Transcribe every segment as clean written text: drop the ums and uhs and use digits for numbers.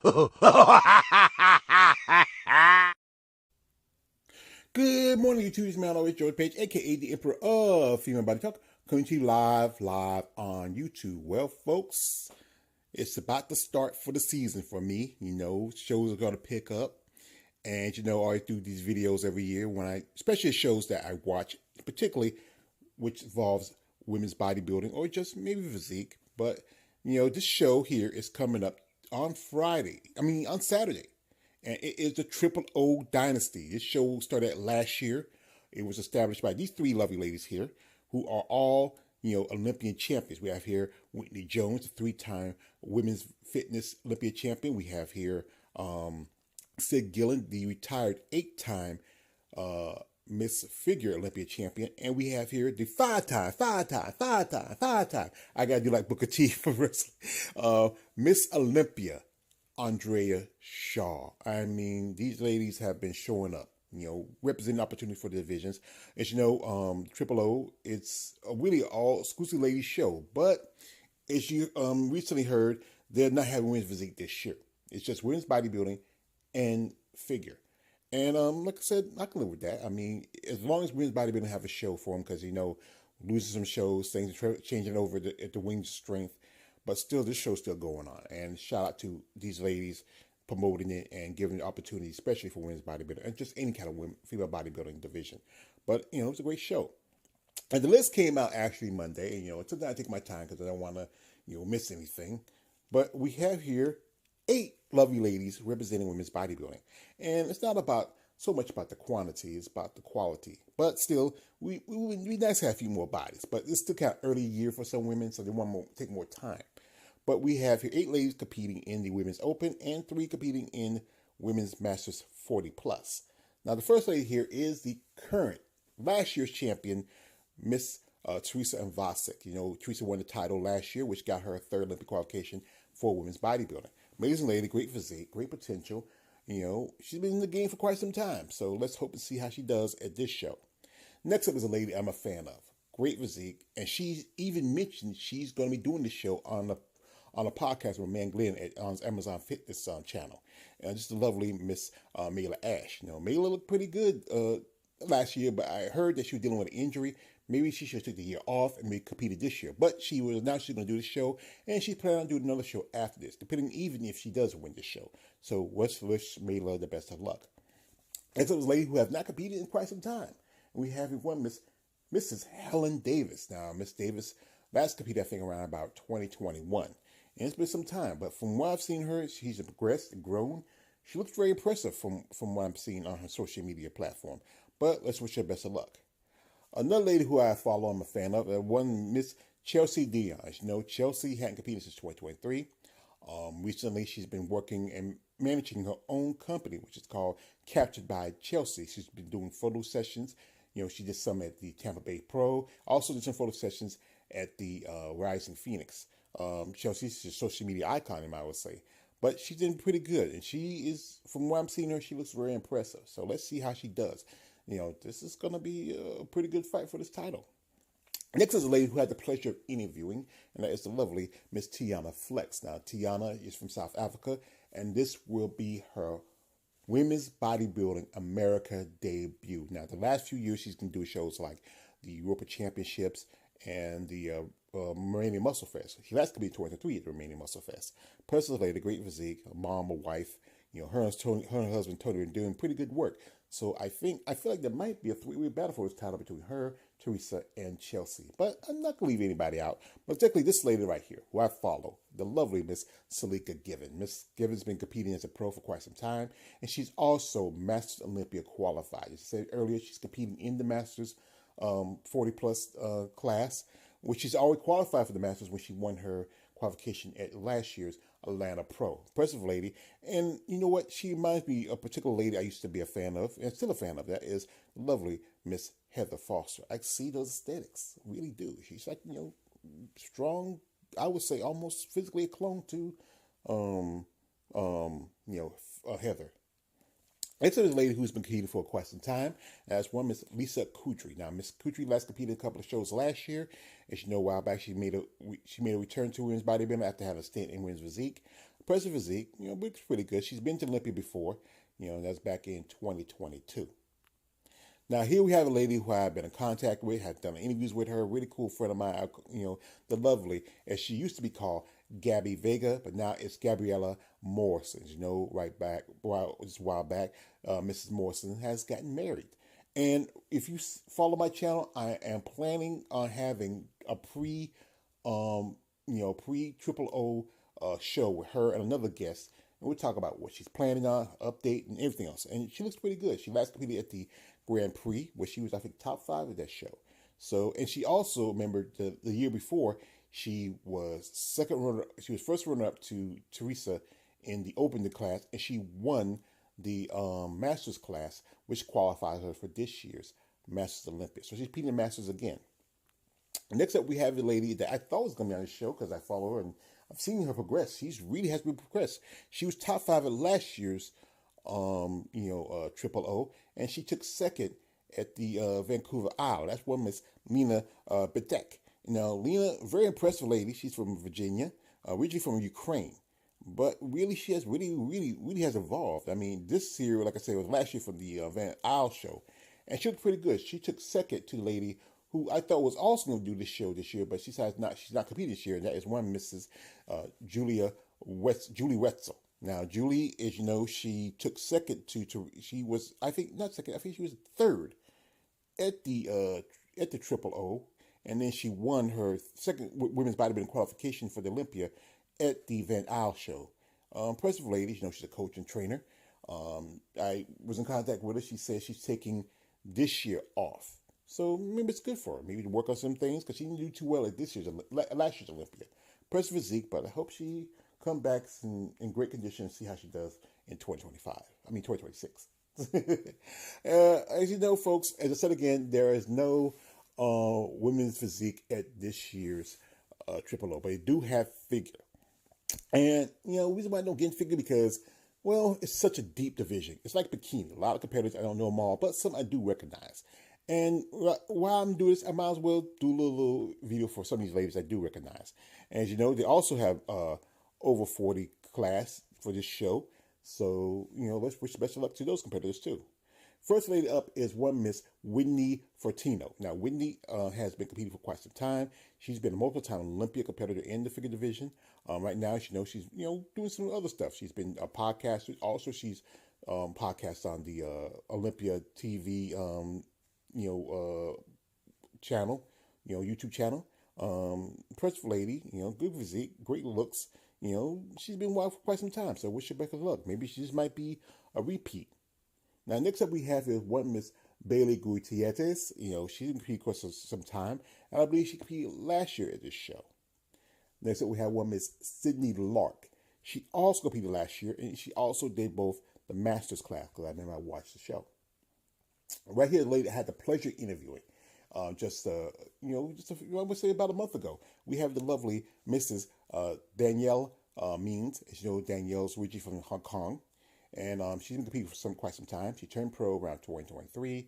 Good morning, YouTube. It's man always George Page, aka the Emperor of Female Body Talk, coming to you live on YouTube. Well, folks, it's about to start for the season for me. You know, shows are going to pick up, and you know, I always do these videos every year especially shows that I watch, particularly which involves women's bodybuilding or just maybe physique. But you know, this show here is coming up on Saturday. And it is the Triple O Dynasty. This show started last year. It was established by these three lovely ladies here, who are all, you know, Olympian champions. We have here Whitney Jones, a three-time women's fitness Olympia champion. We have here Sid Gillen, the retired eight-time Miss Figure Olympia champion. And we have here the five-time. I got to do like Booker T for wrestling. Miss Olympia, Andrea Shaw. I mean, these ladies have been showing up, you know, representing opportunity for the divisions. As you know, Triple O, it's a really all exclusive ladies show. But as you recently heard, they're not having women's physique this year. It's just women's bodybuilding and figure. And like I said, I can live with that. I mean, as long as women's bodybuilding have a show for them, because, you know, losing some shows, things changing over at the wings strength. But still, this show's still going on. And shout out to these ladies promoting it and giving the opportunity, especially for women's bodybuilding and just any kind of female bodybuilding division. But, you know, it was a great show. And the list came out actually Monday. And, you know, sometimes I take my time because I don't want to, you know, miss anything. But we have here 8 lovely ladies representing women's bodybuilding. And it's not so much about the quantity, it's about the quality. But still, we nice to have a few more bodies. But it's still kind of early year for some women, so they want to take more time. But we have here 8 ladies competing in the Women's Open and 3 competing in Women's Masters 40 Plus. Now, the first lady here is the current, last year's champion, Miss Teresa Vasek. You know, Teresa won the title last year, which got her a 3rd Olympic qualification for women's bodybuilding. Amazing lady, great physique, great potential. You know, she's been in the game for quite some time. So let's hope and see how she does at this show. Next up is a lady I'm a fan of. Great physique. And she's even mentioned she's going to be doing this show on a podcast with man Glenn on Amazon Fitness channel. And just a lovely Miss Mayla Ash. You know, Mayla looked pretty good last year, but I heard that she was dealing with an injury. Maybe she should have took the year off and maybe competed this year. But she was announced she's going to do the show, and she's planning on doing another show after this, depending even if she does win this show. So let's wish Mayla the best of luck. And so this lady who has not competed in quite some time. And we have one Mrs. Helen Davis. Now, Miss Davis last competed, I think, around about 2021. And it's been some time. But from what I've seen her, she's progressed and grown. She looks very impressive from what I'm seeing on her social media platform. But let's wish her best of luck. Another lady who I follow, I'm a fan of, one Miss Chelsea Dion. You know, Chelsea hadn't competed since 2023. Recently, she's been working and managing her own company, which is called Captured by Chelsea. She's been doing photo sessions. You know, she did some at the Tampa Bay Pro. Also did some photo sessions at the Rising Phoenix. Chelsea's a social media icon, I would say. But she's doing pretty good. And she is, from what I'm seeing her, she looks very impressive. So let's see how she does. You know, this is going to be a pretty good fight for this title. Next is a lady who had the pleasure of interviewing, and that is the lovely Miss Tiana Flex. Now, Tiana is from South Africa, and this will be her Women's Bodybuilding America debut. Now, the last few years, she's been doing shows like the Europa Championships and the Romanian Muscle Fest. She last competed 2023 at the Romanian Muscle Fest. Personal lady, great physique, a mom, a wife. You know, her and her husband Tony are doing pretty good work. So I feel like there might be a 3-way battle for this title between her, Teresa, and Chelsea. But I'm not going to leave anybody out. But particularly this lady right here, who I follow, the lovely Miss Salika Given. Miss Given's been competing as a pro for quite some time. And she's also Masters Olympia qualified. As I said earlier, she's competing in the Masters 40-plus class, which she's already qualified for the Masters when she won her qualification at last year's Atlanta Pro. Impressive lady. And you know what? She reminds me of a particular lady I used to be a fan of, and still a fan of, that is the lovely Miss Heather Foster. I see those aesthetics. Really do. She's like, you know, strong, I would say almost physically a clone to, Heather. It's a lady who's been competing for quite some time. That's one Miss Lisa Kudry. Now, Miss Kudry last competed a couple of shows last year. As you know, a while back, she made a return to women's bodybuilding after having a stint in women's physique. Impressive physique, looks pretty good. She's been to Olympia before, that's back in 2022. Now here we have a lady who I've been in contact with, have done interviews with her, really cool friend of mine, the lovely, as she used to be called, Gabby Vega, but now it's Gabriella Morrison. Right back, just a while back, Mrs. Morrison has gotten married. And if you follow my channel, I am planning on having a pre Triple O show with her and another guest, and we'll talk about what she's planning on, update, and everything else. And she looks pretty good. She last competed at the Grand Prix, where she was, I think, top 5 of that show. So, and she also, remember, the year before, she was first runner up to Teresa in the opening class, and she won the Masters class, which qualifies her for this year's Masters Olympics. So she's competing in Masters again. Next up, we have a lady that I thought was going to be on the show because I follow her and I've seen her progress. She's really has been progressed. She was top 5 at last year's, Triple O, and she took second at the Vancouver Isle. That's one Miss Lena Bedek. Now, Lena, very impressive lady. She's from Virginia, originally from Ukraine, but really she has really has evolved. I mean, this year, like I said, was last year from the Van Isle show, and she looked pretty good. She took second to the lady who I thought was also going to do this show this year, but she's not competing this year, and that is one Mrs. Julie Wetzel. Now, Julie, as you know, she took second she was, I think, not second, I think she was third at the Triple O, and then she won her second women's bodybuilding qualification for the Olympia at the Van Isle show. Impressive lady, she's a coach and trainer. I was in contact with her. She said she's taking this year off. So maybe it's good for her. Maybe to work on some things because she didn't do too well at last year's Olympia. Impressive physique, but I hope she come back in great condition and see how she does in 2026. As you know, folks, as I said again, there is no women's physique at this year's Triple O, but they do have figure. And, the reason why I don't get in figure because, well, it's such a deep division. It's like bikini. A lot of competitors, I don't know them all, but some I do recognize. And while I'm doing this, I might as well do a little video for some of these ladies I do recognize. And as you know, they also have over 40 class for this show. So, let's wish the best of luck to those competitors too. First lady up is one Miss Whitney Fortino. Now, Whitney has been competing for quite some time. She's been a multiple-time Olympia competitor in the figure division. Right now, she's doing some other stuff. She's been a podcaster. Also, she's podcasts on the Olympia TV channel, YouTube channel. Impressive lady, good physique, great looks. She's been wild for quite some time, so wish her best of luck. Maybe she just might be a repeat. Now, next up we have is one Miss Bailey Gutierrez. She didn't compete for some time, and I believe she competed last year at this show. Next up we have one Miss Sydney Lark. She also competed last year, and she also did both the Masters class, because I remember I watched the show. Right here, the lady I had the pleasure of interviewing. I would say about a month ago. We have the lovely Mrs. Danielle Means. As you know, Danielle's originally from Hong Kong. And she's been competing for quite some time. She turned pro around 2023,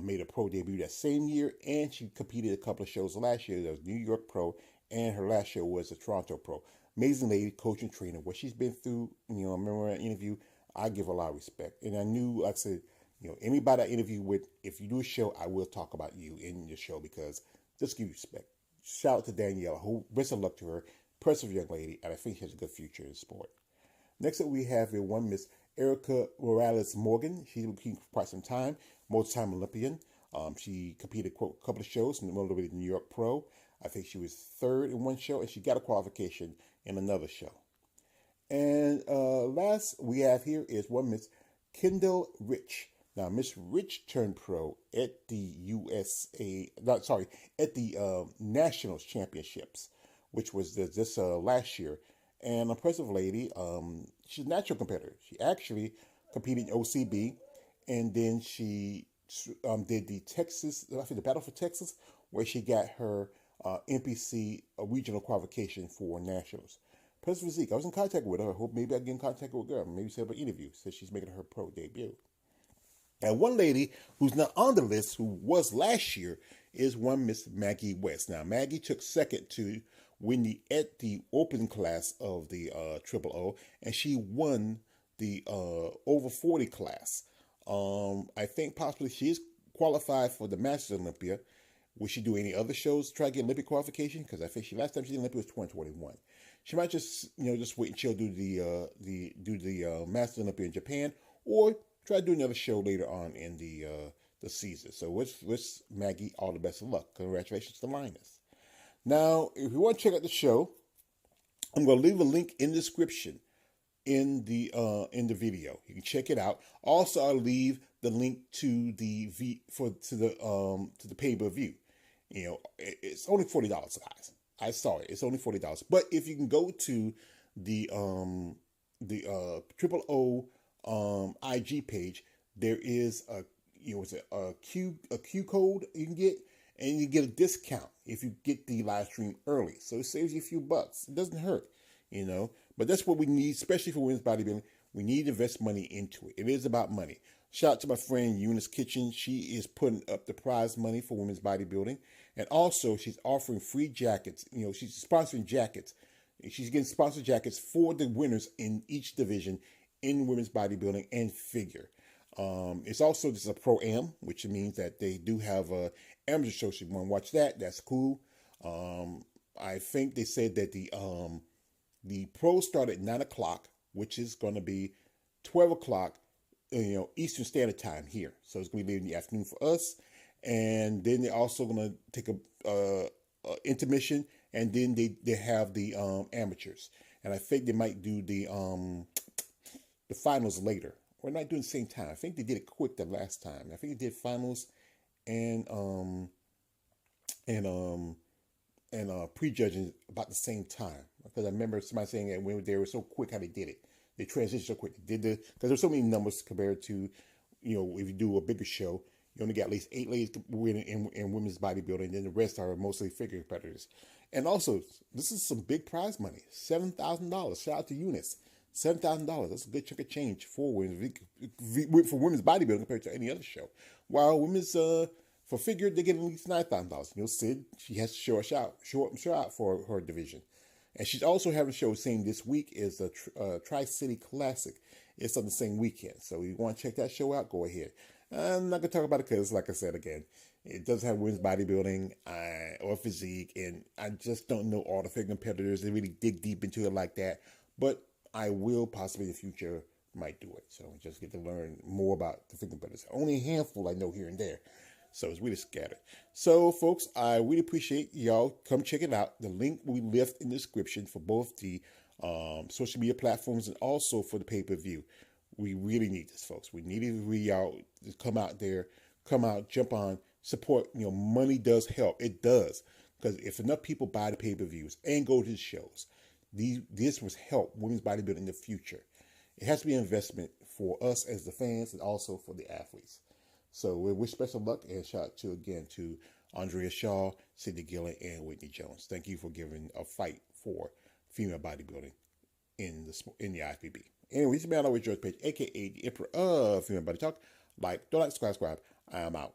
made a pro debut that same year, and she competed a couple of shows last year. There was New York Pro, and her last show was the Toronto Pro. Amazing lady, coach and trainer. What she's been through, I remember an interview, I give her a lot of respect. And I knew, like I said, anybody I interview with, if you do a show, I will talk about you in your show because just give you respect. Shout out to Danielle. Best of luck to her. Impressive young lady, and I think she has a good future in sport. Next up, we have one Miss Erica Morales Morgan. She's been competing for quite some time, multi-time Olympian. She competed a couple of shows in the New York Pro. I think she was third in one show, and she got a qualification in another show. And last we have here is one Miss Kendall Rich. Now, Miss Rich turned pro at the Nationals Championships, which was this last year. And impressive lady. She's a natural competitor. She actually competed in OCB, and then she did the Battle for Texas, where she got her NPC regional qualification for nationals. Impressive physique. I was in contact with her. I hope maybe I get in contact with her. Maybe set up an interview. Says she's making her pro debut. And one lady who's not on the list, who was last year, is one Miss Maggie West. Now, Maggie took second to at the open class of the Triple O, and she won the over 40 class. I think possibly she is qualified for the Masters Olympia. Will she do any other shows to try to get Olympic qualification? Because I think last time she did Olympia was 2021. She might just just wait until do the Masters Olympia in Japan, or try to do another show later on in the season. So wish Maggie all the best of luck. Congratulations to Linus. Now, if you want to check out the show, I'm going to leave a link in the description in the video. You can check it out. Also, I'll leave the link to the pay-per-view. It's only $40, guys. I saw it. It's only $40. But if you can go to the Triple O IG page, there is a Q code you can get, and you get a discount if you get the live stream early. So it saves you a few bucks. It doesn't hurt, But that's what we need, especially for women's bodybuilding. We need to invest money into it. It is about money. Shout out to my friend Eunice Kitchen. She is putting up the prize money for women's bodybuilding. And also, she's offering free jackets. She's sponsoring jackets. She's getting sponsored jackets for the winners in each division in women's bodybuilding and figure. It's also just a pro-am, which means that they do have a amateur show. So if you want to watch that, that's cool. I think they said that the pros start at 9 o'clock, which is going to be 12 o'clock, Eastern Standard Time here. So it's going to be late in the afternoon for us. And then they're also going to take a intermission, and then they have the amateurs. And I think they might do the finals later. We're not doing the same time. I think they did it quick the last time. I think they did finals and prejudging about the same time. Because I remember somebody saying that when they were so quick how they did it. They transitioned so quick. Because there's so many numbers compared to, if you do a bigger show, you only got at least 8 ladies winning in women's bodybuilding, and then the rest are mostly figure competitors. And also, this is some big prize money, $7,000. Shout out to Eunice. $7,000. That's a good chunk of change for women's bodybuilding compared to any other show. While women's for figure, they get at least $9,000. Sid, she has to show out for her division. And she's also having a show saying this week is the Tri-City Classic. It's on the same weekend. So if you want to check that show out, go ahead. I'm not going to talk about it because, like I said again, it doesn't have women's bodybuilding or physique. And I just don't know all the figure competitors. They really dig deep into it like that. But I will possibly in the future might do it. So just get to learn more about the figure competitors. Only a handful I know here and there. So it's really scattered. So, folks, I really appreciate y'all. Come check it out. The link we left in the description for both the social media platforms and also for the pay-per-view. We really need this, folks. We need y'all to come out there, jump on, support. Money does help. It does. Because if enough people buy the pay-per-views and go to the shows, this will help women's bodybuilding in the future. It has to be an investment for us as the fans and also for the athletes. So we wish special luck and shout out to Andrea Shaw, Sidney Gillen, and Whitney Jones. Thank you for giving a fight for female bodybuilding in the IFBB. Anyway, this is man always George Page, aka the Emperor of Female Body Talk. Don't like, subscribe. I am out.